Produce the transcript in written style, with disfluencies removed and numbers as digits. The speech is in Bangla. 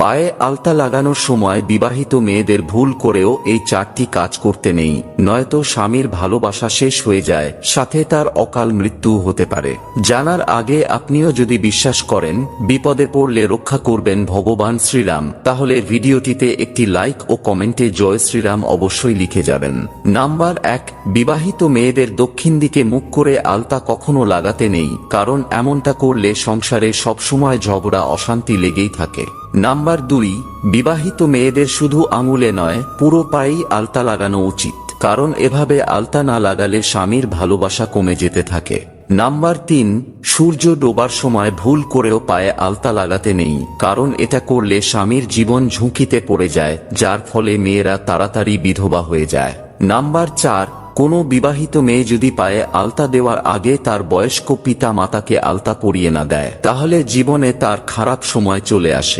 পায়ে আলতা লাগানোর সময় বিবাহিত মেয়েদের ভুল করেও এই 4টি কাজ করতে নেই, নয়তো স্বামীর ভালোবাসা শেষ হয়ে যায়, সাথে তার অকাল মৃত্যু হতে পারে। জানার আগে আপনিও যদি বিশ্বাস করেন বিপদে পড়লে রক্ষা করবেন ভগবান শ্রীরাম, তাহলে ভিডিওটিতে একটি লাইক ও কমেন্টে জয় শ্রীরাম অবশ্যই লিখে যাবেন। নাম্বার 1, বিবাহিত মেয়েদের দক্ষিণ দিকে মুখ করে আলতা কখনো লাগাতে নেই, কারণ এমনটা করলে সংসারে সবসময় ঝগড়া অশান্তি লেগেই থাকে। নাম্বার 2, বিবাহিত মেয়েদের শুধু আঙুলে নয় পুরো পায়েই আলতা লাগানো উচিত, কারণ এভাবে আলতা না লাগালে স্বামীর ভালোবাসা কমে যেতে থাকে। নাম্বার 3, সূর্য ডোবার সময় ভুল করেও পায়ে আলতা লাগাতে নেই, কারণ এটা করলে স্বামীর জীবন ঝুঁকিতে পড়ে যায়, যার ফলে মেয়েরা তাড়াতাড়ি বিধবা হয়ে যায়। নাম্বার 4, কোনো বিবাহিত মেয়ে যদি পায়ে আলতা দেওয়ার আগে তার বয়স্ক পিতা মাতাকে আলতা পরিয়ে না দেয়, তাহলে জীবনে তার খারাপ সময় চলে আসে।